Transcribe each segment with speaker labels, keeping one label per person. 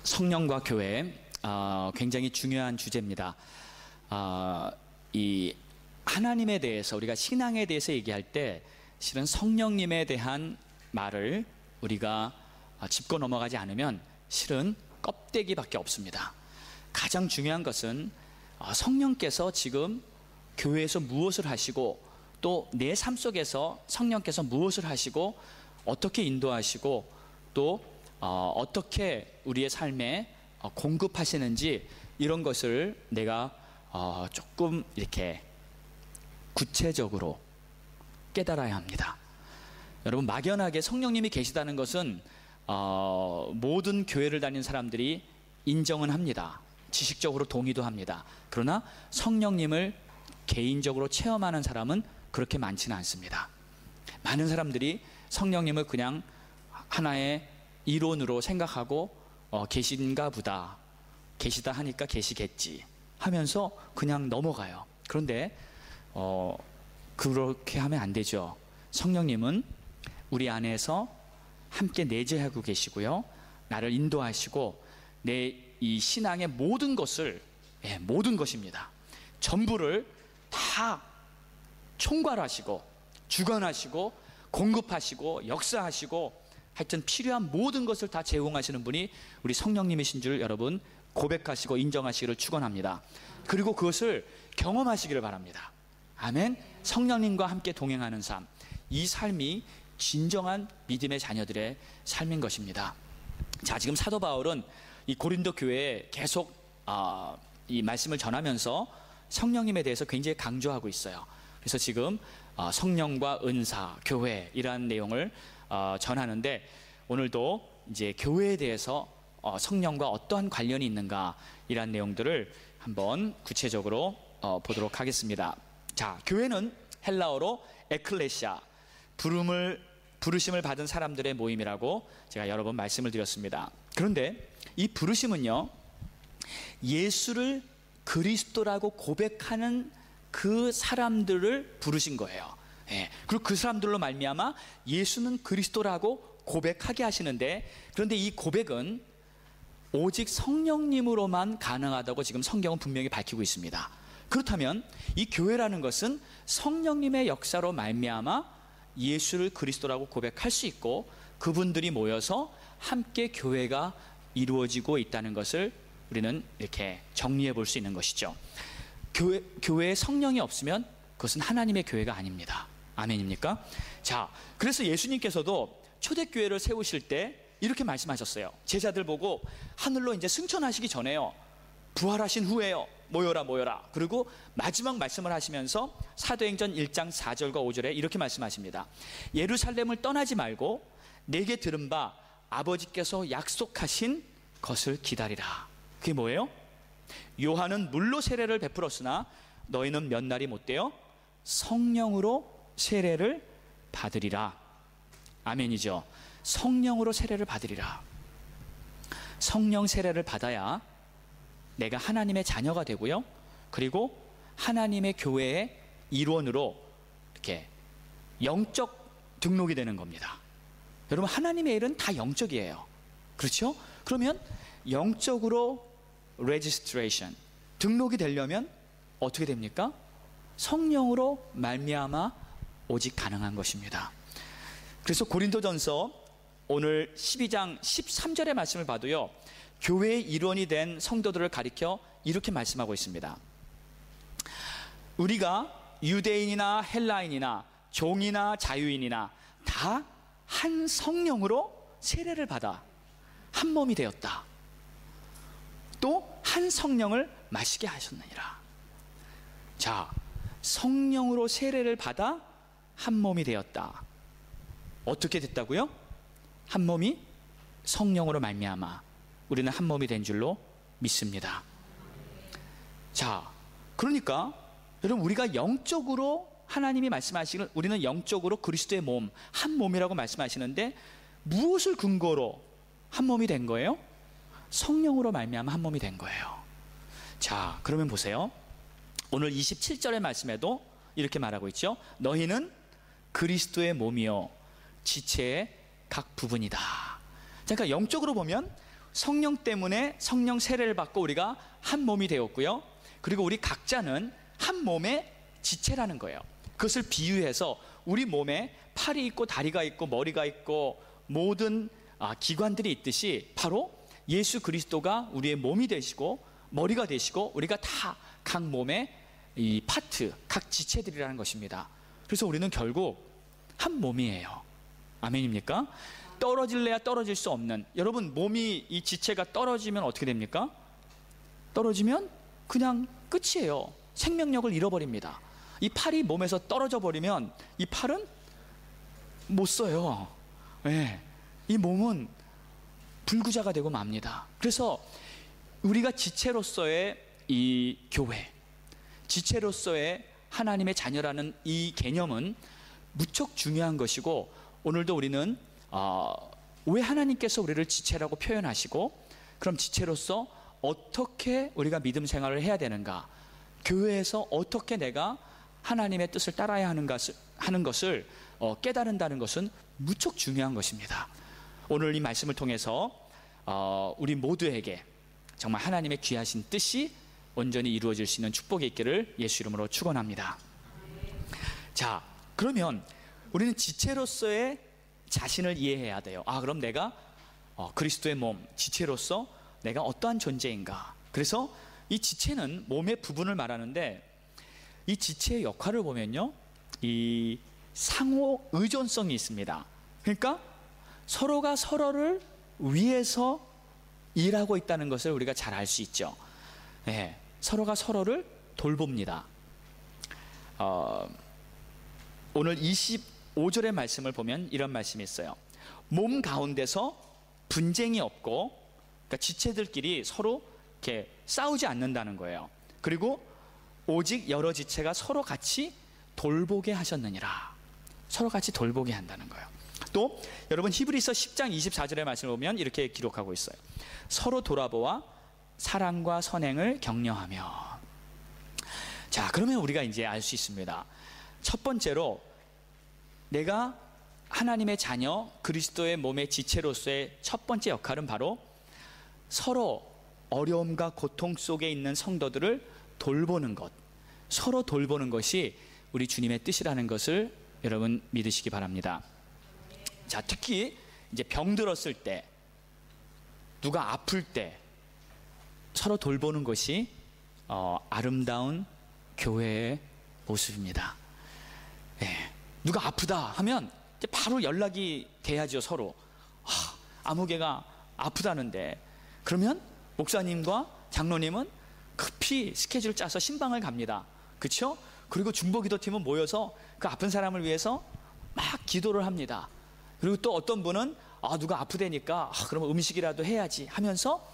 Speaker 1: 성령과 교회, 굉장히 중요한 주제입니다. 이 하나님에 대해서, 우리가 신앙에 대해서 얘기할 때 실은 성령님에 대한 말을 우리가 짚고 넘어가지 않으면 실은 껍데기밖에 없습니다. 가장 중요한 것은 성령께서 지금 교회에서 무엇을 하시고, 또 내 삶 속에서 성령께서 무엇을 하시고, 어떻게 인도하시고, 또 어떻게 우리의 삶에 공급하시는지, 이런 것을 내가 조금 이렇게 구체적으로 깨달아야 합니다. 여러분, 막연하게 성령님이 계시다는 것은 모든 교회를 다니는 사람들이 인정은 합니다. 지식적으로 동의도 합니다. 그러나 성령님을 개인적으로 체험하는 사람은 그렇게 많지는 않습니다. 많은 사람들이 성령님을 그냥 하나의 이론으로 생각하고 계신가 보다, 계시다 하니까 계시겠지 하면서 그냥 넘어가요. 그런데 그렇게 하면 안 되죠. 성령님은 우리 안에서 함께 내재하고 계시고요, 나를 인도하시고 내 이 신앙의 모든 것을, 모든 것입니다, 전부를 다 총괄하시고 주관하시고 공급하시고 역사하시고, 하여튼 필요한 모든 것을 다 제공하시는 분이 우리 성령님이신 줄 여러분 고백하시고 인정하시기를 축원합니다. 그리고 그것을 경험하시기를 바랍니다. 아멘. 성령님과 함께 동행하는 삶, 이 삶이 진정한 믿음의 자녀들의 삶인 것입니다. 자, 지금 사도 바울은 이 고린도 교회에 계속 이 말씀을 전하면서 성령님에 대해서 굉장히 강조하고 있어요. 그래서 지금 성령과 은사, 교회, 이러한 내용을 전하는데, 오늘도 이제 교회에 대해서 성령과 어떠한 관련이 있는가, 이러한 내용들을 한번 구체적으로 보도록 하겠습니다. 자, 교회는 헬라어로 에클레시아, 부르심을 받은 사람들의 모임이라고 제가 여러 번 말씀을 드렸습니다. 그런데 이 부르심은요, 예수를 그리스도라고 고백하는 그 사람들을 부르신 거예요. 그리고 그 사람들로 말미암아 예수는 그리스도라고 고백하게 하시는데, 그런데 이 고백은 오직 성령님으로만 가능하다고 지금 성경은 분명히 밝히고 있습니다. 그렇다면 이 교회라는 것은 성령님의 역사로 말미암아 예수를 그리스도라고 고백할 수 있고, 그분들이 모여서 함께 교회가 이루어지고 있다는 것을 우리는 이렇게 정리해 볼 수 있는 것이죠. 교회에 성령이 없으면 그것은 하나님의 교회가 아닙니다. 아멘입니까? 자, 그래서 예수님께서도 초대교회를 세우실 때 이렇게 말씀하셨어요. 제자들 보고 하늘로 이제 승천하시기 전에요, 부활하신 후에요, 모여라 모여라. 그리고 마지막 말씀을 하시면서 사도행전 1장 4절과 5절에 이렇게 말씀하십니다. 예루살렘을 떠나지 말고 내게 들은 바 아버지께서 약속하신 것을 기다리라. 그게 뭐예요? 요한은 물로 세례를 베풀었으나 너희는 몇 날이 못되어 성령으로 세례를 받으리라. 아멘이죠. 성령으로 세례를 받으리라. 성령 세례를 받아야 내가 하나님의 자녀가 되고요, 그리고 하나님의 교회의 일원으로 이렇게 영적 등록이 되는 겁니다. 여러분, 하나님의 일은 다 영적이에요. 그렇죠? 그러면 영적으로 registration, 등록이 되려면 어떻게 됩니까? 성령으로 말미암아 오직 가능한 것입니다. 그래서 고린도전서 오늘 12장 13절의 말씀을 봐도요, 교회의 일원이 된 성도들을 가리켜 이렇게 말씀하고 있습니다. 우리가 유대인이나 헬라인이나 종이나 자유인이나 다 한 성령으로 세례를 받아 한 몸이 되었다. 또 한 성령을 마시게 하셨느니라. 자, 성령으로 세례를 받아 한 몸이 되었다. 어떻게 됐다고요? 한 몸이 성령으로 말미암아 우리는 한 몸이 된 줄로 믿습니다. 자, 그러니까 여러분, 우리가 영적으로 하나님이 말씀하시기를 우리는 영적으로 그리스도의 몸, 한 몸이라고 말씀하시는데, 무엇을 근거로 한 몸이 된 거예요? 성령으로 말미암아 한 몸이 된 거예요. 자, 그러면 보세요. 오늘 27절의 말씀에도 이렇게 말하고 있죠. 너희는 그리스도의 몸이요 지체의 각 부분이다. 그러니까 영적으로 보면 성령 때문에 성령 세례를 받고 우리가 한 몸이 되었고요, 그리고 우리 각자는 한 몸의 지체라는 거예요. 그것을 비유해서 우리 몸에 팔이 있고 다리가 있고 머리가 있고 모든 기관들이 있듯이 바로 예수 그리스도가 우리의 몸이 되시고 머리가 되시고 우리가 다 각 몸의 이 파트, 각 지체들이라는 것입니다. 그래서 우리는 결국 한 몸이에요. 아멘입니까? 떨어질래야 떨어질 수 없는, 여러분 몸이 이 지체가 떨어지면 어떻게 됩니까? 떨어지면 그냥 끝이에요. 생명력을 잃어버립니다. 이 팔이 몸에서 떨어져 버리면 이 팔은 못 써요. 네. 이 몸은 불구자가 되고 맙니다. 그래서 우리가 지체로서의 이 교회, 지체로서의 하나님의 자녀라는 이 개념은 무척 중요한 것이고, 오늘도 우리는 왜 하나님께서 우리를 지체라고 표현하시고 그럼 지체로서 어떻게 우리가 믿음 생활을 해야 되는가, 교회에서 어떻게 내가 하나님의 뜻을 따라야 하는 것을 깨달은다는 것은 무척 중요한 것입니다. 오늘 이 말씀을 통해서 우리 모두에게 정말 하나님의 귀하신 뜻이 온전히 이루어질 수 있는 축복이 있기를 예수 이름으로 축원합니다. 자, 그러면 우리는 지체로서의 자신을 이해해야 돼요. 그럼 내가 그리스도의 몸, 지체로서 내가 어떠한 존재인가. 그래서 이 지체는 몸의 부분을 말하는데, 이 지체의 역할을 보면요, 이 상호 의존성이 있습니다. 그러니까 서로가 서로를 위해서 일하고 있다는 것을 우리가 잘 알 수 있죠. 네, 서로가 서로를 돌봅니다. 오늘 25절의 말씀을 보면 이런 말씀이 있어요. 몸 가운데서 분쟁이 없고, 그러니까 지체들끼리 서로 이렇게 싸우지 않는다는 거예요. 그리고 오직 여러 지체가 서로 같이 돌보게 하셨느니라. 서로 같이 돌보게 한다는 거예요. 또 여러분 히브리서 10장 24절의 말씀을 보면 이렇게 기록하고 있어요. 서로 돌아보아 사랑과 선행을 격려하며. 자, 그러면 우리가 이제 알 수 있습니다. 첫 번째로 내가 하나님의 자녀 그리스도의 몸의 지체로서의 첫 번째 역할은 바로 서로 어려움과 고통 속에 있는 성도들을 돌보는 것, 서로 돌보는 것이 우리 주님의 뜻이라는 것을 여러분 믿으시기 바랍니다. 자, 특히 이제 병들었을 때, 누가 아플 때 서로 돌보는 것이 아름다운 교회의 모습입니다. 네. 누가 아프다 하면 이제 바로 연락이 돼야죠. 서로 아무개가 아프다는데, 그러면 목사님과 장로님은 급히 스케줄 짜서 신방을 갑니다. 그렇죠? 그리고 중보기도팀은 모여서 그 아픈 사람을 위해서 막 기도를 합니다. 그리고 또 어떤 분은 누가 아프다니까 그러면 음식이라도 해야지 하면서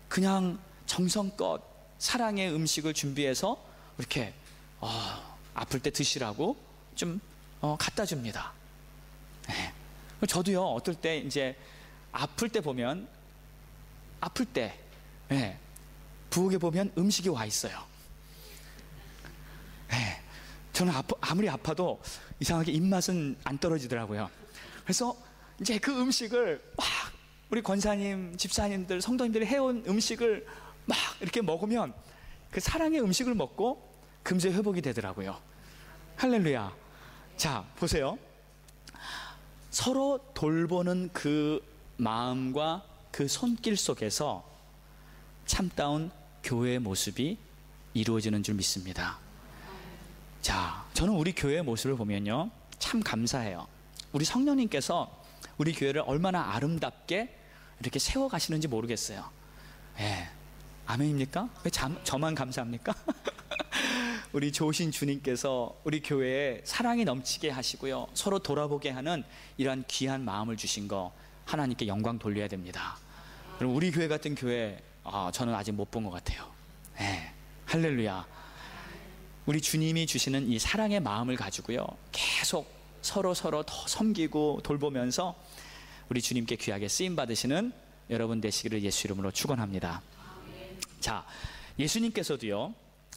Speaker 1: 그냥 정성껏 사랑의 음식을 준비해서 이렇게 아플 때 드시라고 좀 갖다 줍니다. 네. 저도요, 어떨 때 이제 아플 때 보면, 아플 때 네, 부엌에 보면 음식이 와 있어요. 네. 저는 아무리 아파도 이상하게 입맛은 안 떨어지더라고요. 그래서 이제 그 음식을 막 우리 권사님, 집사님들, 성도님들이 해온 음식을 막 이렇게 먹으면 그 사랑의 음식을 먹고 금세 회복이 되더라고요. 할렐루야. 자, 보세요. 서로 돌보는 그 마음과 그 손길 속에서 참다운 교회의 모습이 이루어지는 줄 믿습니다. 자, 저는 우리 교회의 모습을 보면요, 참 감사해요. 우리 성령님께서 우리 교회를 얼마나 아름답게 이렇게 세워가시는지 모르겠어요. 예. 아멘입니까? 왜 저만 감사합니까? 우리 좋으신 주님께서 우리 교회에 사랑이 넘치게 하시고요, 서로 돌아보게 하는 이러한 귀한 마음을 주신 거 하나님께 영광 돌려야 됩니다. 그럼 우리 교회 같은 교회 저는 아직 못 본 것 같아요. 네. 할렐루야. 우리 주님이 주시는 이 사랑의 마음을 가지고요, 계속 서로 더 섬기고 돌보면서 우리 주님께 귀하게 쓰임 받으시는 여러분 되시기를 예수 이름으로 축원합니다. 자, 예수님께서도요,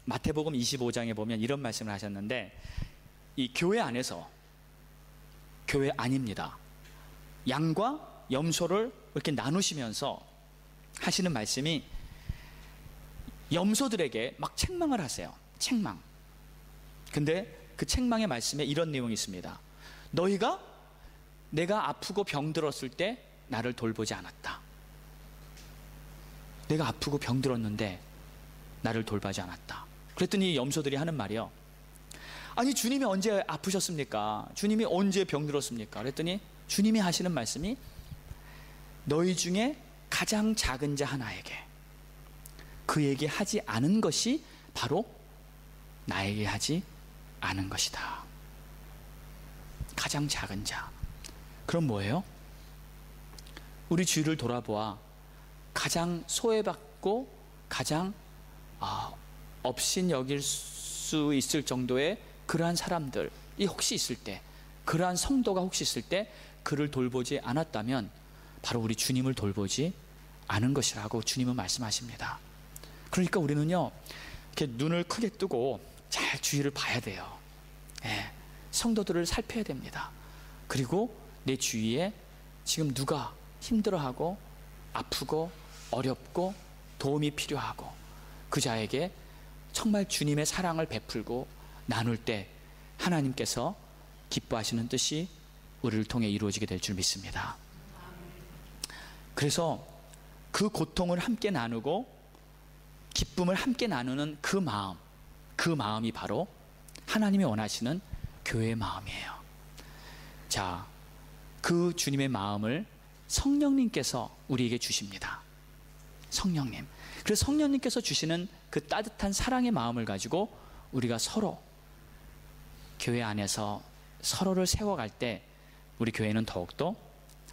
Speaker 1: 마태복음 25장에 보면 이런 말씀을 하셨는데, 이 교회 안에서 교회 아닙니다. 양과 염소를 이렇게 나누시면서 하시는 말씀이 염소들에게 막 책망을 하세요. 책망. 근데 그 책망의 말씀에 이런 내용이 있습니다. 너희가 내가 아프고 병들었을 때 나를 돌보지 않았다. 내가 아프고 병들었는데 나를 돌보지 않았다. 그랬더니 염소들이 하는 말이요, 아니 주님이 언제 아프셨습니까? 주님이 언제 병들었습니까? 그랬더니 주님이 하시는 말씀이 너희 중에 가장 작은 자 하나에게 그에게 하지 않은 것이 바로 나에게 하지 않은 것이다. 가장 작은 자. 그럼 뭐예요? 우리 주위를 돌아보아 가장 소외받고 가장 업신 여길 수 있을 정도의 그러한 사람들이 혹시 있을 때, 그러한 성도가 혹시 있을 때 그를 돌보지 않았다면 바로 우리 주님을 돌보지 않은 것이라고 주님은 말씀하십니다. 그러니까 우리는요, 이렇게 눈을 크게 뜨고 잘 주위를 봐야 돼요. 예, 성도들을 살펴야 됩니다. 그리고 내 주위에 지금 누가 힘들어하고 아프고 어렵고 도움이 필요하고 그 자에게 정말 주님의 사랑을 베풀고 나눌 때 하나님께서 기뻐하시는 뜻이 우리를 통해 이루어지게 될 줄 믿습니다. 그래서 그 고통을 함께 나누고 기쁨을 함께 나누는 그 마음이 바로 하나님이 원하시는 교회의 마음이에요. 자, 그 주님의 마음을 성령님께서 우리에게 주십니다. 성령님. 그래서 성령님께서 주시는 그 따뜻한 사랑의 마음을 가지고 우리가 서로 교회 안에서 서로를 세워갈 때 우리 교회는 더욱더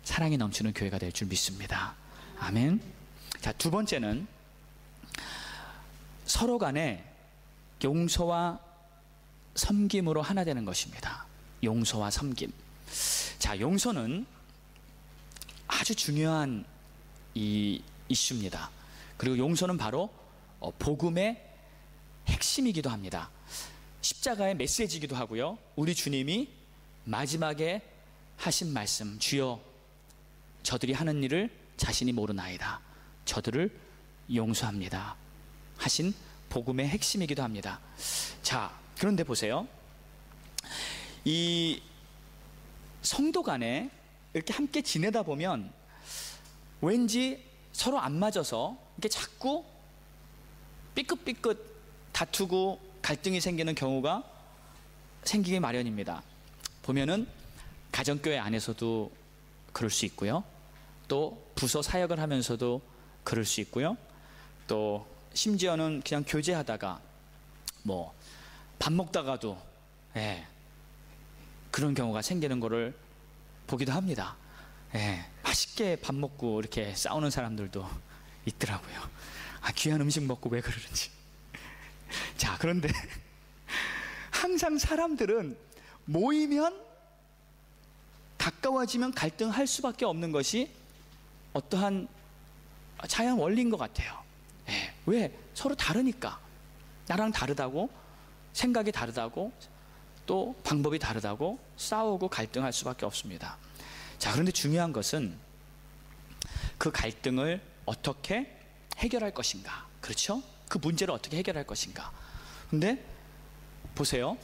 Speaker 1: 사랑이 넘치는 교회가 될 줄 믿습니다. 아멘. 자, 두 번째는 서로 간에 용서와 섬김으로 하나 되는 것입니다. 용서와 섬김. 자, 용서는 아주 중요한 이 이슈입니다. 그리고 용서는 바로 복음의 핵심이기도 합니다. 십자가의 메시지이기도 하고요. 우리 주님이 마지막에 하신 말씀, 주여 저들이 하는 일을 자신이 모르나이다. 저들을 용서합니다. 하신 복음의 핵심이기도 합니다. 자, 그런데 보세요. 이 성도 간에 이렇게 함께 지내다 보면 왠지 서로 안 맞아서 이렇게 자꾸 삐끗삐끗 다투고 갈등이 생기는 경우가 생기기 마련입니다. 보면은 가정교회 안에서도 그럴 수 있고요. 또 부서 사역을 하면서도 그럴 수 있고요. 또 심지어는 그냥 교제하다가 뭐 밥 먹다가도 그런 경우가 생기는 것을 보기도 합니다. 맛있게 밥 먹고 이렇게 싸우는 사람들도 있더라고요. 귀한 음식 먹고 왜 그러는지. 자, 그런데 항상 사람들은 모이면 가까워지면 갈등할 수밖에 없는 것이 어떠한 자연 원리인 것 같아요. 왜? 서로 다르니까. 나랑 다르다고, 생각이 다르다고, 또 방법이 다르다고 싸우고 갈등할 수밖에 없습니다. 자, 그런데 중요한 것은 그 갈등을 어떻게 해결할 것인가. 그렇죠? 그 문제를 어떻게 해결할 것인가. 근데 보세요.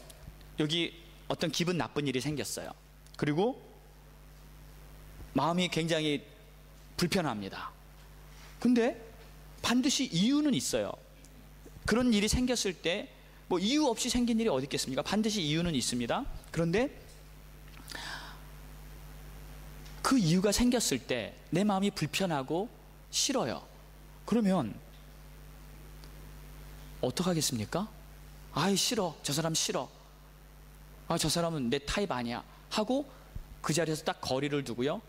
Speaker 1: 여기 어떤 기분 나쁜 일이 생겼어요. 그리고 마음이 굉장히 불편합니다. 근데 반드시 이유는 있어요. 그런 일이 생겼을 때 뭐 이유 없이 생긴 일이 어디 있겠습니까? 반드시 이유는 있습니다. 그런데 그 이유가 생겼을 때 내 마음이 불편하고 싫어요. 그러면 어떡하겠습니까? 아이 싫어. 저 사람 싫어. 저 사람은 내 타입 아니야. 하고 그 자리에서 딱 거리를 두고요.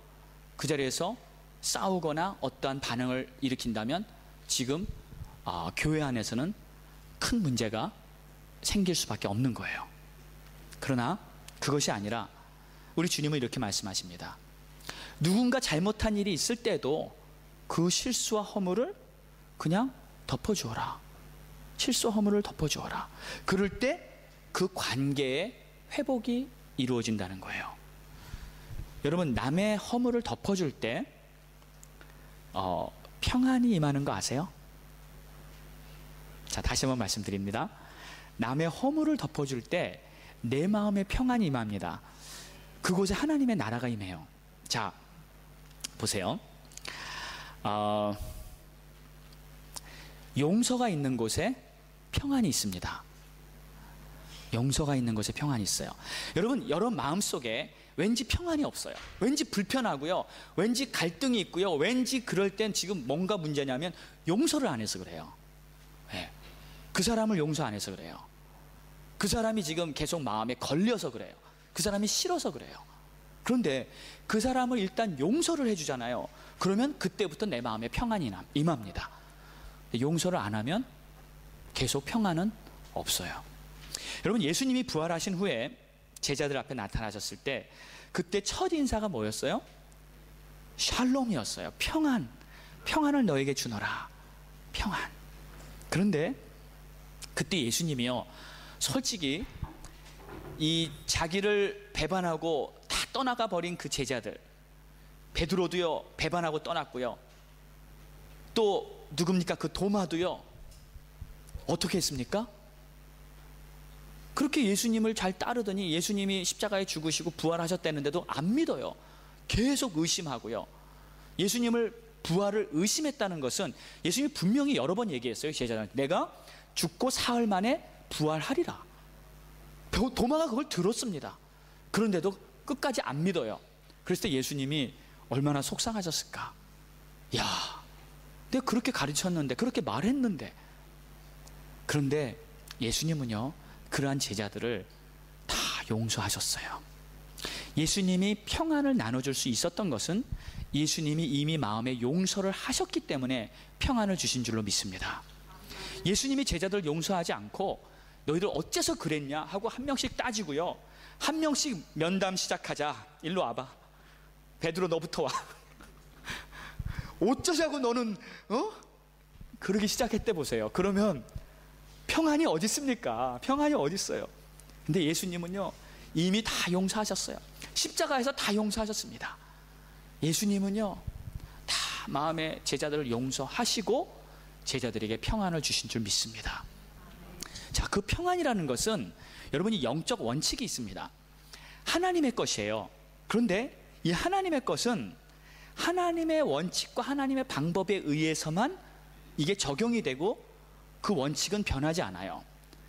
Speaker 1: 그 자리에서 싸우거나 어떠한 반응을 일으킨다면 지금 교회 안에서는 큰 문제가 생길 수밖에 없는 거예요. 그러나 그것이 아니라 우리 주님은 이렇게 말씀하십니다. 누군가 잘못한 일이 있을 때도 그 실수와 허물을 그냥 덮어주어라. 실수와 허물을 덮어주어라. 그럴 때 그 관계의 회복이 이루어진다는 거예요. 여러분, 남의 허물을 덮어줄 때 평안이 임하는 거 아세요? 자, 다시 한번 말씀드립니다. 남의 허물을 덮어줄 때 내 마음에 평안이 임합니다. 그곳에 하나님의 나라가 임해요. 자, 보세요. 용서가 있는 곳에 평안이 있습니다. 용서가 있는 곳에 평안이 있어요. 여러분 마음속에 왠지 평안이 없어요. 왠지 불편하고요, 왠지 갈등이 있고요, 왠지 그럴 땐 지금 뭔가 문제냐면 용서를 안 해서 그래요. 네. 그 사람을 용서 안 해서 그래요. 그 사람이 지금 계속 마음에 걸려서 그래요. 그 사람이 싫어서 그래요. 그런데 그 사람을 일단 용서를 해주잖아요. 그러면 그때부터 내 마음에 평안이 임합니다. 용서를 안 하면 계속 평안은 없어요. 여러분, 예수님이 부활하신 후에 제자들 앞에 나타나셨을 때 그때 첫 인사가 뭐였어요? 샬롬이었어요. 평안을 너에게 주노라. 평안. 그런데 그때 예수님이요, 솔직히 이 자기를 배반하고 다 떠나가 버린 그 제자들, 베드로도요 배반하고 떠났고요, 또 누굽니까? 그 도마도요 어떻게 했습니까? 그렇게 예수님을 잘 따르더니 예수님이 십자가에 죽으시고 부활하셨다는데도 안 믿어요. 계속 의심하고요. 예수님을 부활을 의심했다는 것은 예수님이 분명히 여러 번 얘기했어요. 제자들한테 내가 죽고 사흘 만에 부활하리라. 도마가 그걸 들었습니다. 그런데도 끝까지 안 믿어요. 그랬을 때 예수님이 얼마나 속상하셨을까. 야, 내가 그렇게 가르쳤는데, 그렇게 말했는데. 그런데 예수님은요 그러한 제자들을 다 용서하셨어요. 예수님이 평안을 나눠줄 수 있었던 것은 예수님이 이미 마음에 용서를 하셨기 때문에 평안을 주신 줄로 믿습니다. 예수님이 제자들을 용서하지 않고 너희들 어째서 그랬냐 하고 한 명씩 따지고요, 한 명씩 면담 시작하자. 일로 와봐. 베드로 너부터 와. 어쩌자고 너는 그러기 시작했대. 보세요. 그러면 평안이 어디 있습니까? 평안이 어디 있어요? 근데 예수님은요 이미 다 용서하셨어요. 십자가에서 다 용서하셨습니다. 예수님은요 다 마음의 제자들을 용서하시고 제자들에게 평안을 주신 줄 믿습니다. 자, 그 평안이라는 것은 여러분이 영적 원칙이 있습니다. 하나님의 것이에요. 그런데 이 하나님의 것은 하나님의 원칙과 하나님의 방법에 의해서만 이게 적용이 되고 그 원칙은 변하지 않아요.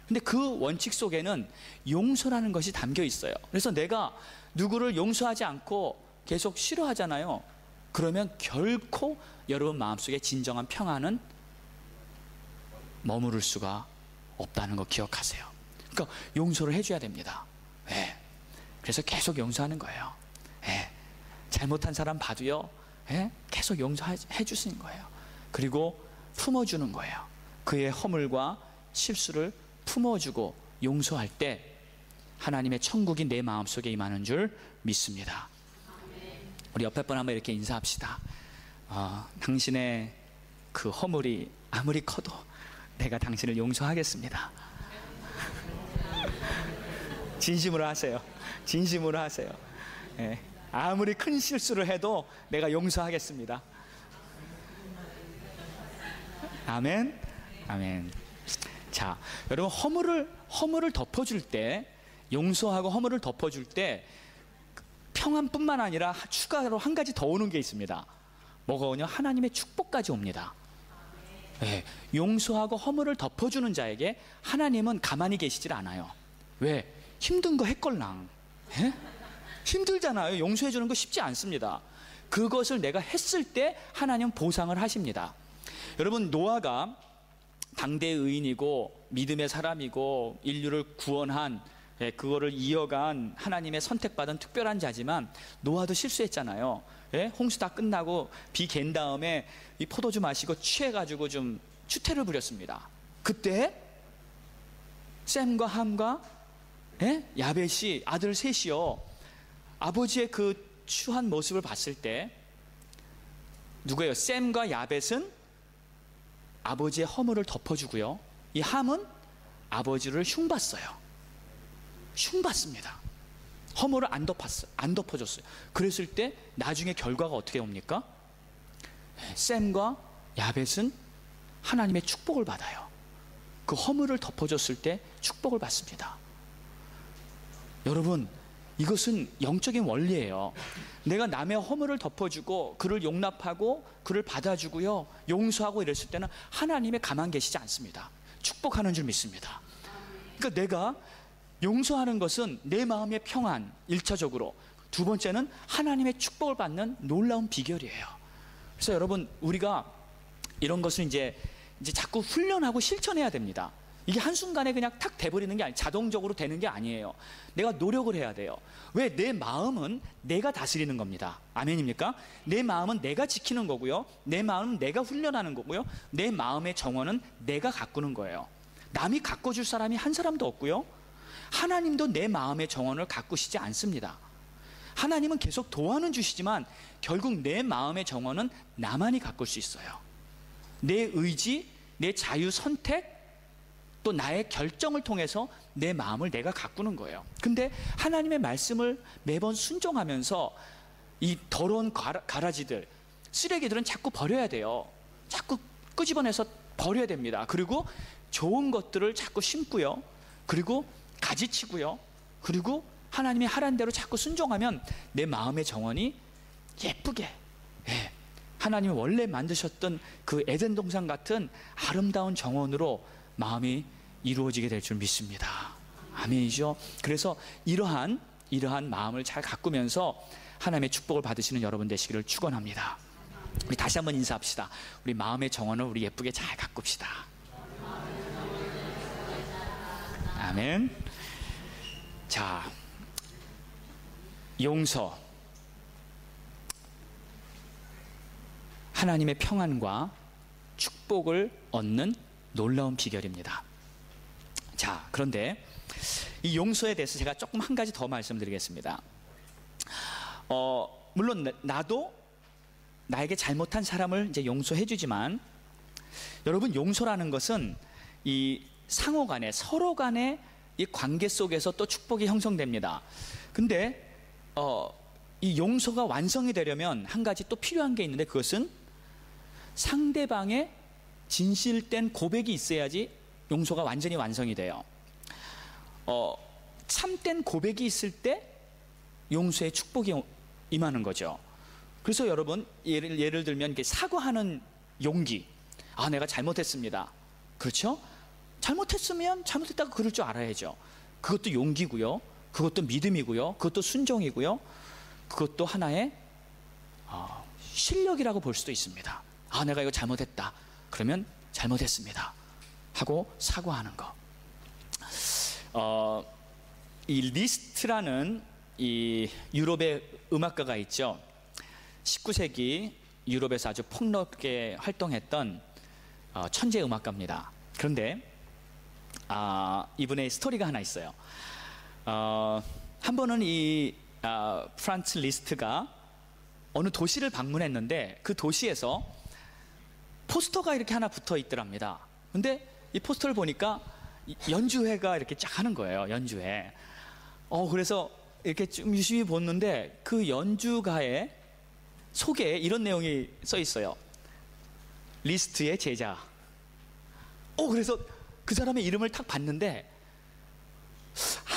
Speaker 1: 근데 그 원칙 속에는 용서라는 것이 담겨 있어요. 그래서 내가 누구를 용서하지 않고 계속 싫어하잖아요. 그러면 결코 여러분 마음속에 진정한 평안은 머무를 수가 없다는 거 기억하세요. 그러니까 용서를 해줘야 됩니다. 네. 그래서 계속 용서하는 거예요. 네. 잘못한 사람 봐도요, 네? 계속 용서해 주시는 거예요. 그리고 품어주는 거예요. 그의 허물과 실수를 품어주고 용서할 때 하나님의 천국이 내 마음속에 임하는 줄 믿습니다. 우리 옆에 분 한번 이렇게 인사합시다. 당신의 그 허물이 아무리 커도 내가 당신을 용서하겠습니다. 진심으로 하세요. 진심으로 하세요. 네. 아무리 큰 실수를 해도 내가 용서하겠습니다. 아멘. 아멘. 자, 여러분 허물을 덮어줄 때, 용서하고 허물을 덮어줄 때 평안뿐만 아니라 추가로 한 가지 더 오는 게 있습니다. 뭐가 오냐? 하나님의 축복까지 옵니다. 네, 용서하고 허물을 덮어주는 자에게 하나님은 가만히 계시질 않아요. 왜? 힘든 거 했걸랑. 네? 힘들잖아요. 용서해 주는 거 쉽지 않습니다. 그것을 내가 했을 때 하나님은 보상을 하십니다. 여러분, 노아가 당대의 의인이고 믿음의 사람이고 인류를 구원한, 그거를 이어간 하나님의 선택받은 특별한 자지만 노아도 실수했잖아요. 홍수 다 끝나고 비 갠 다음에 이 포도주 마시고 취해가지고 좀 추태를 부렸습니다. 그때 셈과 함과 야벳이 아들 셋이요, 아버지의 그 추한 모습을 봤을 때 누구예요? 셈과 야벳은 아버지의 허물을 덮어주고요, 이 함은 아버지를 흉봤어요. 흉봤습니다. 허물을 안 덮어줬어요. 그랬을 때 나중에 결과가 어떻게 옵니까? 샘과 야벳은 하나님의 축복을 받아요. 그 허물을 덮어줬을 때 축복을 받습니다. 여러분, 이것은 영적인 원리예요. 내가 남의 허물을 덮어주고 그를 용납하고 그를 받아주고요, 용서하고 이랬을 때는 하나님의 가만 계시지 않습니다. 축복하는 줄 믿습니다. 그러니까 내가 용서하는 것은 내 마음의 평안, 1차적으로. 두 번째는 하나님의 축복을 받는 놀라운 비결이에요. 그래서 여러분, 우리가 이런 것을 이제 자꾸 훈련하고 실천해야 됩니다. 이게 한순간에 그냥 탁 돼버리는 게 아니에요. 자동적으로 되는 게 아니에요. 내가 노력을 해야 돼요. 왜? 내 마음은 내가 다스리는 겁니다. 아멘입니까? 내 마음은 내가 지키는 거고요, 내 마음은 내가 훈련하는 거고요, 내 마음의 정원은 내가 가꾸는 거예요. 남이 가꿔줄 사람이 한 사람도 없고요, 하나님도 내 마음의 정원을 가꾸시지 않습니다. 하나님은 계속 도와는 주시지만 결국 내 마음의 정원은 나만이 가꿀 수 있어요. 내 의지, 내 자유 선택, 또 나의 결정을 통해서 내 마음을 내가 가꾸는 거예요. 근데 하나님의 말씀을 매번 순종하면서 이 더러운 가라지들, 쓰레기들은 자꾸 버려야 돼요. 자꾸 끄집어내서 버려야 됩니다. 그리고 좋은 것들을 자꾸 심고요, 그리고 가지치고요, 그리고 하나님이 하라는 대로 자꾸 순종하면 내 마음의 정원이 예쁘게, 하나님이 원래 만드셨던 그 에덴 동산 같은 아름다운 정원으로 마음이 이루어지게 될 줄 믿습니다. 아멘이죠. 그래서 이러한 마음을 잘 가꾸면서 하나님의 축복을 받으시는 여러분 되시기를 축원합니다. 우리 다시 한번 인사합시다. 우리 마음의 정원을 우리 예쁘게 잘 가꿉시다. 아멘. 자, 용서, 하나님의 평안과 축복을 얻는 놀라운 비결입니다. 자, 그런데 이 용서에 대해서 제가 조금 한 가지 더 말씀드리겠습니다. 물론 나도 나에게 잘못한 사람을 이제 용서해 주지만, 여러분, 용서라는 것은 이 상호 간에, 서로 간의 이 관계 속에서 또 축복이 형성됩니다. 근데 이 용서가 완성이 되려면 한 가지 또 필요한 게 있는데, 그것은 상대방의 진실된 고백이 있어야지 용서가 완전히 완성이 돼요. 참된 고백이 있을 때 용서의 축복이 임하는 거죠. 그래서 여러분, 예를 들면 이렇게 사과하는 용기, 내가 잘못했습니다. 그렇죠? 잘못했으면 잘못했다고 그럴 줄 알아야죠. 그것도 용기고요, 그것도 믿음이고요, 그것도 순종이고요, 그것도 하나의 실력이라고 볼 수도 있습니다. 내가 이거 잘못했다. 그러면 잘못했습니다 하고 사과하는 거. 이 리스트라는 이 유럽의 음악가가 있죠. 19세기 유럽에서 아주 폭넓게 활동했던 천재 음악가입니다. 그런데 이분의 스토리가 하나 있어요. 한 번은 이 프란츠 리스트가 어느 도시를 방문했는데, 그 도시에서 포스터가 이렇게 하나 붙어 있더랍니다. 근데 이 포스터를 보니까 연주회가 이렇게 쫙 하는 거예요. 연주회. 그래서 이렇게 좀 유심히 보는데 그 연주가의 속에 이런 내용이 써 있어요. 리스트의 제자. 그래서 그 사람의 이름을 탁 봤는데,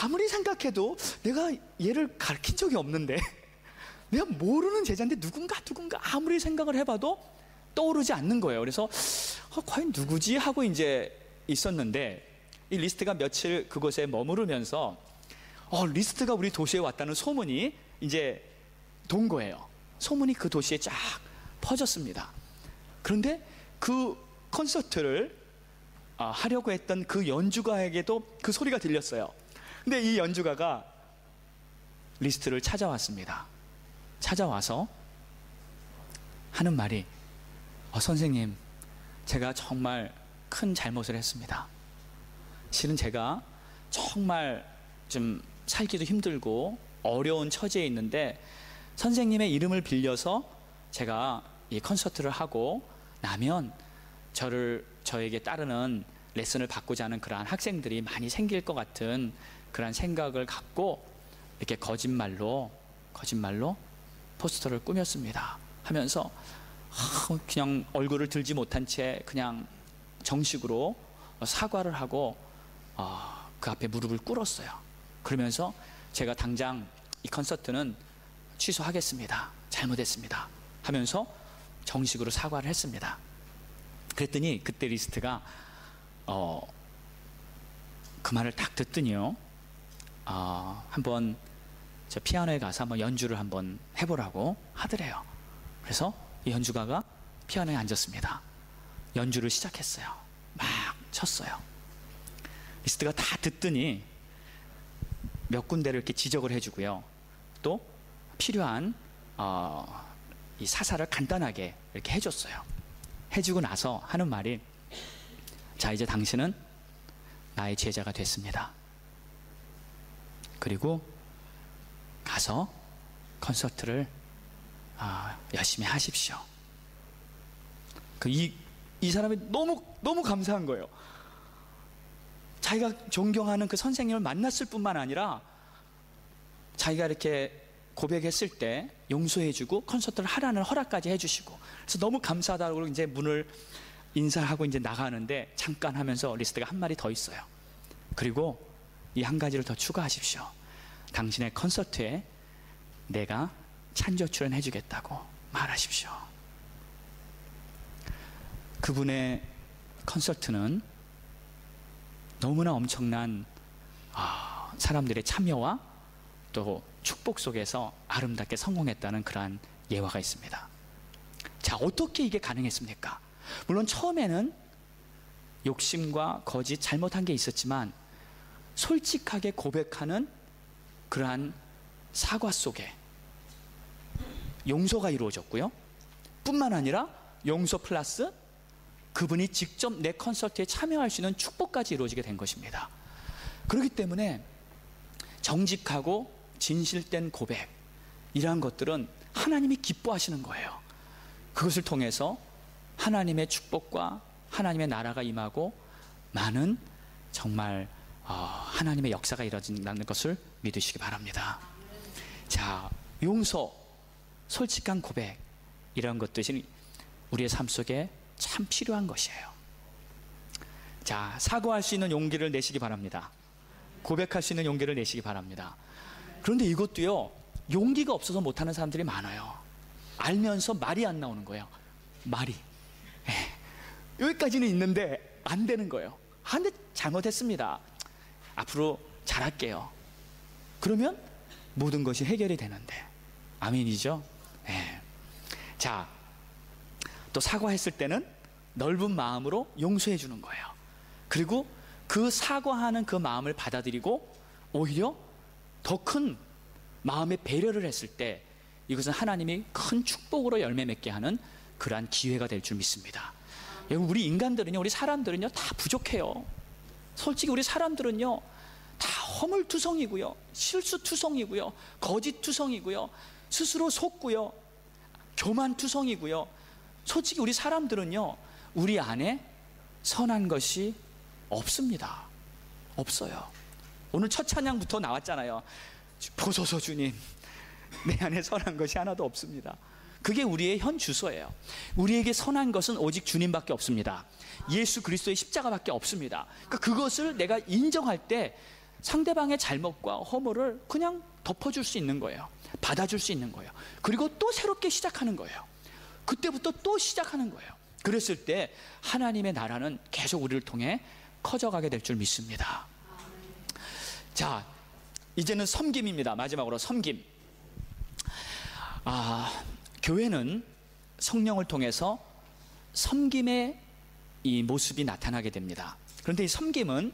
Speaker 1: 아무리 생각해도 내가 얘를 가르친 적이 없는데, 내가 모르는 제자인데 누군가 아무리 생각을 해봐도 떠오르지 않는 거예요. 그래서 과연 누구지 하고 이제 있었는데, 이 리스트가 며칠 그곳에 머무르면서 리스트가 우리 도시에 왔다는 소문이 이제 돈 거예요. 소문이 그 도시에 쫙 퍼졌습니다. 그런데 그 콘서트를 하려고 했던 그 연주가에게도 그 소리가 들렸어요. 근데 이 연주가가 리스트를 찾아왔습니다. 찾아와서 하는 말이, 선생님, 제가 정말 큰 잘못을 했습니다. 실은 제가 정말 좀 살기도 힘들고 어려운 처지에 있는데, 선생님의 이름을 빌려서 제가 이 콘서트를 하고 나면 저에게 따르는 레슨을 받고자 하는 그러한 학생들이 많이 생길 것 같은 그러한 생각을 갖고 이렇게 거짓말로 포스터를 꾸몄습니다 하면서 그냥 얼굴을 들지 못한 채 그냥 정식으로 사과를 하고 그 앞에 무릎을 꿇었어요. 그러면서 제가 당장 이 콘서트는 취소하겠습니다, 잘못했습니다 하면서 정식으로 사과를 했습니다. 그랬더니 그때 리스트가 그 말을 딱 듣더니요, 한번 저 피아노에 가서 한번 연주를 한번 해보라고 하더래요. 그래서 이 연주가가 피아노에 앉았습니다. 연주를 시작했어요. 막 쳤어요. 리스트가 다 듣더니 몇 군데를 이렇게 지적을 해주고요, 또 필요한 이 사사를 간단하게 이렇게 해줬어요. 해주고 나서 하는 말이, 자, 이제 당신은 나의 제자가 됐습니다. 그리고 가서 콘서트를 열심히 하십시오. 이 사람이 너무 감사한 거예요. 자기가 존경하는 그 선생님을 만났을 뿐만 아니라 자기가 이렇게 고백했을 때 용서해주고 콘서트를 하라는 허락까지 해주시고, 그래서 너무 감사하다고 이제 문을 인사하고 이제 나가는데 잠깐 하면서 리스트가 한 말이 더 있어요. 그리고 이 한 가지를 더 추가하십시오. 당신의 콘서트에 내가 찬조 출연해 주겠다고 말하십시오. 그분의 콘서트는 너무나 엄청난 사람들의 참여와 또 축복 속에서 아름답게 성공했다는 그러한 예화가 있습니다. 자, 어떻게 이게 가능했습니까? 물론 처음에는 욕심과 거짓, 잘못한 게 있었지만 솔직하게 고백하는 그러한 사과 속에 용서가 이루어졌고요, 뿐만 아니라 용서 플러스 그분이 직접 내 콘서트에 참여할 수 있는 축복까지 이루어지게 된 것입니다. 그렇기 때문에 정직하고 진실된 고백, 이러한 것들은 하나님이 기뻐하시는 거예요. 그것을 통해서 하나님의 축복과 하나님의 나라가 임하고 많은 정말 하나님의 역사가 이루어진다는 것을 믿으시기 바랍니다. 자, 용서, 솔직한 고백, 이런 것들이 우리의 삶 속에 참 필요한 것이에요. 자, 사과할 수 있는 용기를 내시기 바랍니다. 고백할 수 있는 용기를 내시기 바랍니다. 그런데 이것도요, 용기가 없어서 못하는 사람들이 많아요. 알면서 말이 안 나오는 거예요. 말이 여기까지는 있는데 안 되는 거예요. 근데 잘못했습니다, 앞으로 잘할게요. 그러면 모든 것이 해결이 되는데. 아멘이죠? 네. 자, 또 사과했을 때는 넓은 마음으로 용서해 주는 거예요. 그리고 그 사과하는 그 마음을 받아들이고 오히려 더 큰 마음의 배려를 했을 때 이것은 하나님이 큰 축복으로 열매 맺게 하는 그러한 기회가 될 줄 믿습니다. 우리 인간들은요, 우리 사람들은요, 다 부족해요. 솔직히 우리 사람들은요, 다 허물투성이고요, 실수투성이고요, 거짓투성이고요, 스스로 속고요, 교만투성이고요. 솔직히 우리 사람들은요, 우리 안에 선한 것이 없습니다. 없어요. 오늘 첫 찬양부터 나왔잖아요. 보소서 주님, 내 안에 선한 것이 하나도 없습니다. 그게 우리의 현 주소예요. 우리에게 선한 것은 오직 주님밖에 없습니다. 예수 그리스도의 십자가밖에 없습니다. 그러니까 그것을 내가 인정할 때 상대방의 잘못과 허물을 그냥 덮어줄 수 있는 거예요. 받아줄 수 있는 거예요. 그리고 또 새롭게 시작하는 거예요. 그때부터 또 시작하는 거예요. 그랬을 때 하나님의 나라는 계속 우리를 통해 커져가게 될 줄 믿습니다. 자, 이제는 섬김입니다. 마지막으로 섬김. 교회는 성령을 통해서 섬김의 이 모습이 나타나게 됩니다. 그런데 이 섬김은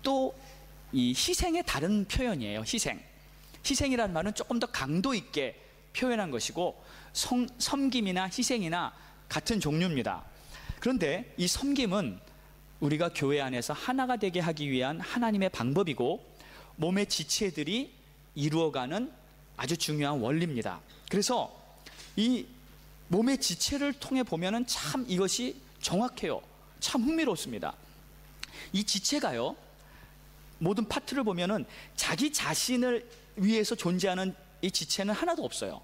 Speaker 1: 또 이 희생의 다른 표현이에요. 희생이라는 말은 조금 더 강도 있게 표현한 것이고, 섬김이나 희생이나 같은 종류입니다. 그런데 이 섬김은 우리가 교회 안에서 하나가 되게 하기 위한 하나님의 방법이고 몸의 지체들이 이루어가는 아주 중요한 원리입니다. 그래서 이 몸의 지체를 통해 보면은 참 이것이 정확해요. 참 흥미롭습니다. 이 지체가요, 모든 파트를 보면은 자기 자신을 위에서 존재하는 이 지체는 하나도 없어요.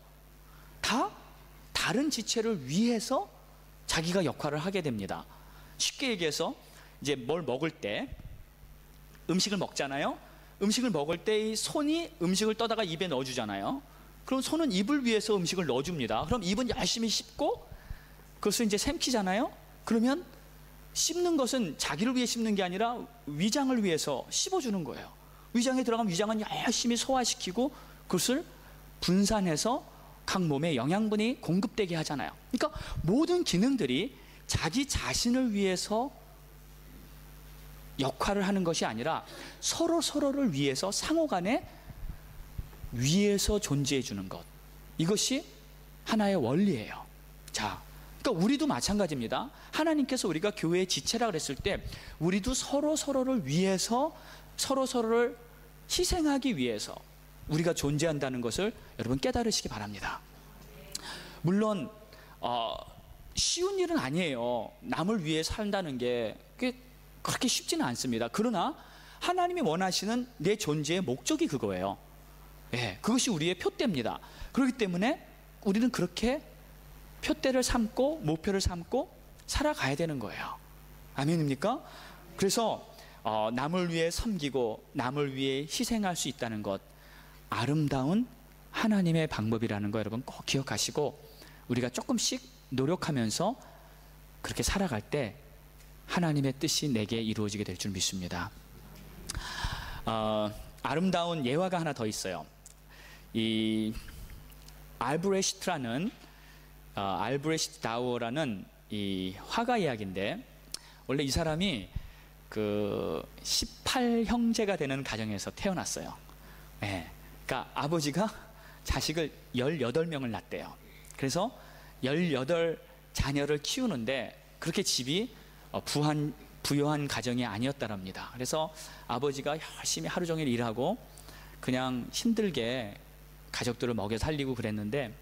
Speaker 1: 다 다른 지체를 위해서 자기가 역할을 하게 됩니다. 쉽게 얘기해서 이제 뭘 먹을 때, 음식을 먹잖아요. 음식을 먹을 때 이 손이 음식을 떠다가 입에 넣어주잖아요. 그럼 손은 입을 위해서 음식을 넣어줍니다. 그럼 입은 열심히 씹고 그것을 이제 삼키잖아요. 그러면 씹는 것은 자기를 위해 씹는 게 아니라 위장을 위해서 씹어주는 거예요. 위장에 들어가면 위장은 열심히 소화시키고 그것을 분산해서 각 몸에 영양분이 공급되게 하잖아요. 그러니까 모든 기능들이 자기 자신을 위해서 역할을 하는 것이 아니라 서로를 위해서 상호간에 위에서 존재해 주는 것, 이것이 하나의 원리예요. 자, 그러니까 우리도 마찬가지입니다. 하나님께서 우리가 교회의 지체라 그랬을 때 우리도 서로를 위해서 서로를 희생하기 위해서 우리가 존재한다는 것을 여러분 깨달으시기 바랍니다. 물론 쉬운 일은 아니에요. 남을 위해 산다는 게 그렇게 쉽지는 않습니다. 그러나 하나님이 원하시는 내 존재의 목적이 그거예요. 예, 그것이 우리의 표대입니다. 그렇기 때문에 우리는 그렇게 표대를 삼고 목표를 삼고 살아가야 되는 거예요. 아멘입니까? 그래서 남을 위해 섬기고 남을 위해 희생할 수 있다는 것, 아름다운 하나님의 방법이라는 거 여러분 꼭 기억하시고, 우리가 조금씩 노력하면서 그렇게 살아갈 때 하나님의 뜻이 내게 이루어지게 될 줄 믿습니다. 아름다운 예화가 하나 더 있어요. 이 알브레히트라는 알브레히트 다우어라는 이 화가 이야기인데, 원래 이 사람이 그 18형제가 되는 가정에서 태어났어요. 네. 그러니까 아버지가 자식을 18명을 낳았대요. 그래서 18 자녀를 키우는데 그렇게 집이 부유한 가정이 아니었다랍니다. 그래서 아버지가 열심히 하루 종일 일하고 그냥 힘들게 가족들을 먹여 살리고 그랬는데,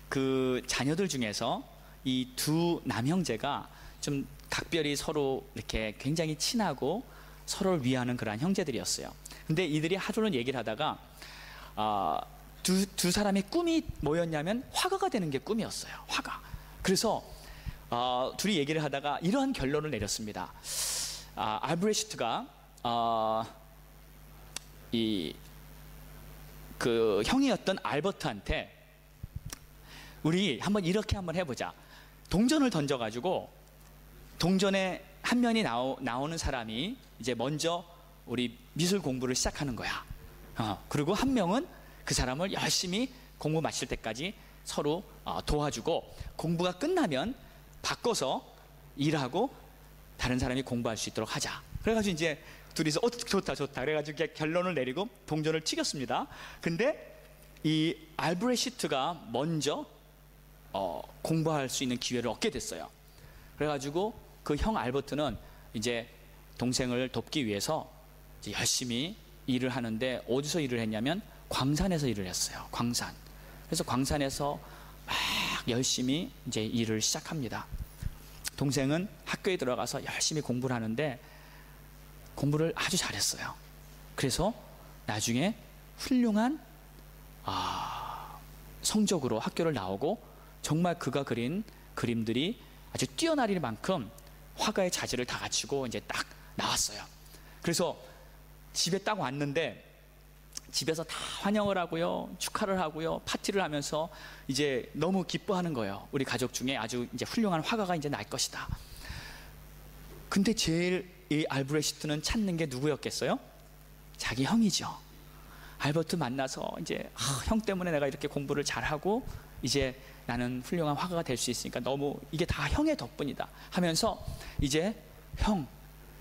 Speaker 1: 그 자녀들 중에서 이 두 남형제가 좀 각별히 서로 이렇게 굉장히 친하고 서로를 위하는 그러한 형제들이었어요. 근데 이들이 하루는 얘기를 하다가 두 사람의 꿈이 뭐였냐면 화가가 되는 게 꿈이었어요. 화가. 그래서 둘이 얘기를 하다가 이러한 결론을 내렸습니다. 알브레히트가 그 형이었던 알버트한테 우리 이렇게 한번 해보자. 동전을 던져가지고 동전에 한 면이 나오는 사람이 이제 먼저 우리 미술 공부를 시작하는 거야. 그리고 한 명은 그 사람을 열심히 공부 마칠 때까지 서로 도와주고, 공부가 끝나면 바꿔서 일하고 다른 사람이 공부할 수 있도록 하자. 그래가지고 이제 둘이서 좋다 그래가지고 결론을 내리고 동전을 튀겼습니다. 근데 이 알브레히트가 먼저 공부할 수 있는 기회를 얻게 됐어요. 그래가지고 그 형 알버트는 이제 동생을 돕기 위해서 이제 열심히 일을 하는데, 어디서 일을 했냐면 광산에서 일을 했어요. 광산. 그래서 광산에서 막 열심히 이제 일을 시작합니다. 동생은 학교에 들어가서 열심히 공부를 하는데 공부를 아주 잘했어요. 그래서 나중에 훌륭한 성적으로 학교를 나오고, 정말 그가 그린 그림들이 아주 뛰어나릴 만큼 화가의 자질을 다 갖추고 이제 딱 나왔어요. 그래서 집에 딱 왔는데 집에서 다 환영을 하고요, 축하를 하고요, 파티를 하면서 이제 너무 기뻐하는 거예요. 우리 가족 중에 아주 이제 훌륭한 화가가 이제 날 것이다. 근데 제일 이 알브레히트는 찾는 게 누구였겠어요? 자기 형이죠. 알버트 만나서 이제 형 때문에 내가 이렇게 공부를 잘하고 이제 나는 훌륭한 화가가 될 수 있으니까 너무 이게 다 형의 덕분이다 하면서 이제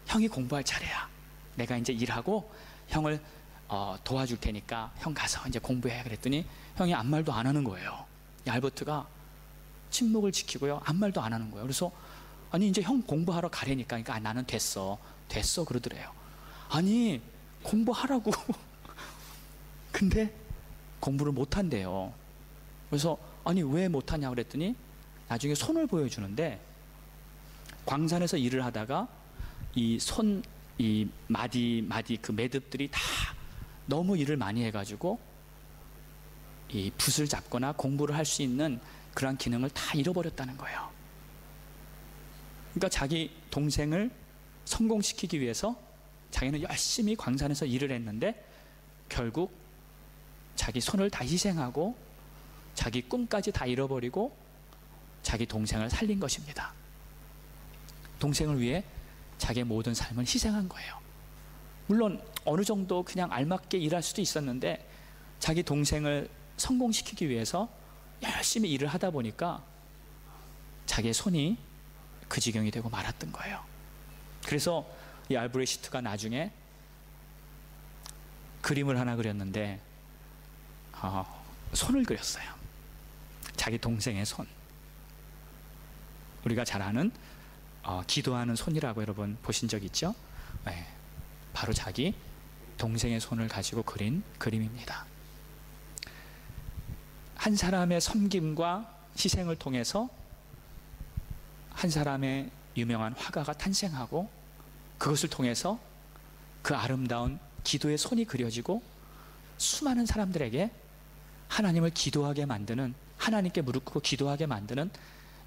Speaker 1: 형이 공부할 차례야. 내가 이제 일하고 형을 도와줄 테니까 형 가서 이제 공부해. 그랬더니 형이 아무 말도 안 하는 거예요. 알버트가 침묵을 지키고요, 아무 말도 안 하는 거예요. 그래서 아니 이제 형 공부하러 가려니까, 그러니까 나는 됐어 그러더래요. 아니 공부하라고. 근데 공부를 못 한대요. 그래서 아니 왜 못하냐 그랬더니 나중에 손을 보여주는데, 광산에서 일을 하다가 이 마디 그 매듭들이 다 너무 일을 많이 해가지고 이 붓을 잡거나 공부를 할 수 있는 그러한 기능을 다 잃어버렸다는 거예요. 그러니까 자기 동생을 성공시키기 위해서 자기는 열심히 광산에서 일을 했는데 결국 자기 손을 다 희생하고 자기 꿈까지 다 잃어버리고 자기 동생을 살린 것입니다. 동생을 위해 자기의 모든 삶을 희생한 거예요. 물론 어느 정도 그냥 알맞게 일할 수도 있었는데 자기 동생을 성공시키기 위해서 열심히 일을 하다 보니까 자기의 손이 그 지경이 되고 말았던 거예요. 그래서 이 알브레히트가 나중에 그림을 하나 그렸는데 손을 그렸어요. 자기 동생의 손. 우리가 잘 아는 기도하는 손이라고 여러분 보신 적 있죠? 네, 바로 자기 동생의 손을 가지고 그린 그림입니다. 한 사람의 섬김과 희생을 통해서 한 사람의 유명한 화가가 탄생하고 그것을 통해서 그 아름다운 기도의 손이 그려지고 수많은 사람들에게 하나님을 기도하게 만드는, 하나님께 무릎 꿇고 기도하게 만드는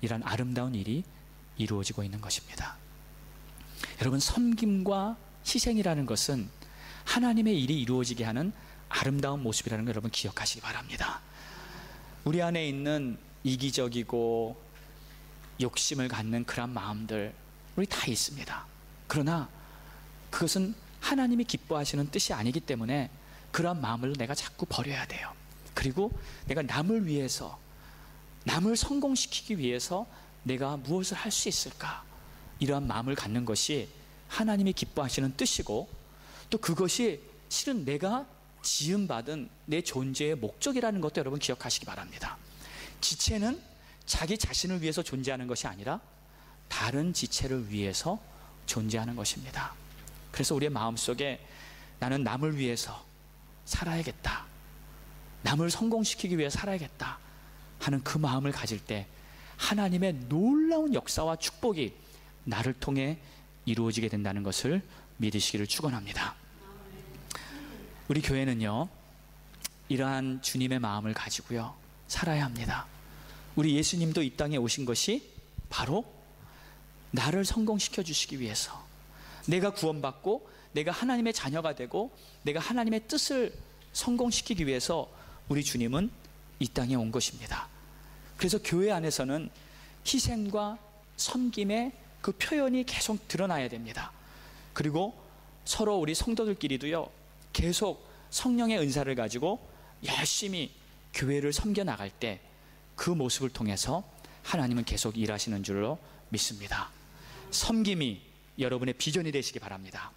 Speaker 1: 이런 아름다운 일이 이루어지고 있는 것입니다. 여러분, 섬김과 희생이라는 것은 하나님의 일이 이루어지게 하는 아름다운 모습이라는 걸 여러분 기억하시기 바랍니다. 우리 안에 있는 이기적이고 욕심을 갖는 그런 마음들 우리 다 있습니다. 그러나 그것은 하나님이 기뻐하시는 뜻이 아니기 때문에 그런 마음을 내가 자꾸 버려야 돼요. 그리고 내가 남을 위해서, 남을 성공시키기 위해서 내가 무엇을 할 수 있을까, 이러한 마음을 갖는 것이 하나님이 기뻐하시는 뜻이고, 또 그것이 실은 내가 지음받은 내 존재의 목적이라는 것도 여러분 기억하시기 바랍니다. 지체는 자기 자신을 위해서 존재하는 것이 아니라 다른 지체를 위해서 존재하는 것입니다. 그래서 우리의 마음속에 나는 남을 위해서 살아야겠다, 남을 성공시키기 위해 살아야겠다 하는 그 마음을 가질 때 하나님의 놀라운 역사와 축복이 나를 통해 이루어지게 된다는 것을 믿으시기를 축원합니다. 우리 교회는요, 이러한 주님의 마음을 가지고요 살아야 합니다. 우리 예수님도 이 땅에 오신 것이 바로 나를 성공시켜 주시기 위해서, 내가 구원받고 내가 하나님의 자녀가 되고 내가 하나님의 뜻을 성공시키기 위해서 우리 주님은 이 땅에 온 것입니다. 그래서 교회 안에서는 희생과 섬김의 그 표현이 계속 드러나야 됩니다. 그리고 서로 우리 성도들끼리도요 계속 성령의 은사를 가지고 열심히 교회를 섬겨 나갈 때 그 모습을 통해서 하나님은 계속 일하시는 줄로 믿습니다. 섬김이 여러분의 비전이 되시기 바랍니다.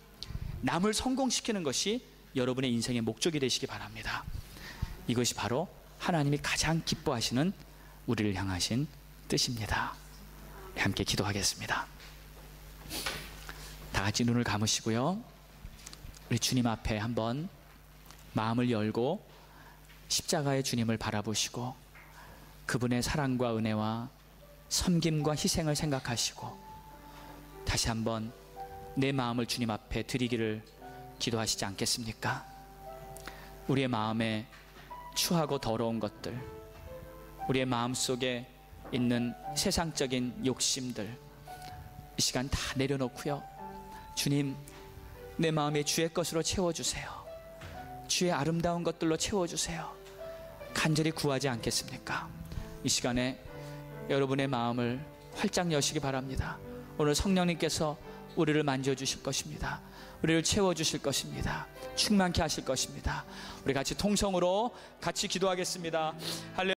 Speaker 1: 남을 성공시키는 것이 여러분의 인생의 목적이 되시기 바랍니다. 이것이 바로 하나님이 가장 기뻐하시는 우리를 향하신 뜻입니다. 함께 기도하겠습니다. 다 같이 눈을 감으시고요, 우리 주님 앞에 한번 마음을 열고 십자가의 주님을 바라보시고 그분의 사랑과 은혜와 섬김과 희생을 생각하시고 다시 한번 내 마음을 주님 앞에 드리기를 기도하시지 않겠습니까? 우리의 마음에 추하고 더러운 것들, 우리의 마음속에 있는 세상적인 욕심들 이 시간 다 내려놓고요, 주님, 내 마음에 주의 것으로 채워주세요. 주의 아름다운 것들로 채워주세요. 간절히 구하지 않겠습니까? 이 시간에 여러분의 마음을 활짝 여시기 바랍니다. 오늘 성령님께서 우리를 만져주실 것입니다. 우리를 채워주실 것입니다. 충만케 하실 것입니다. 우리 같이 통성으로 같이 기도하겠습니다. 할렐루야.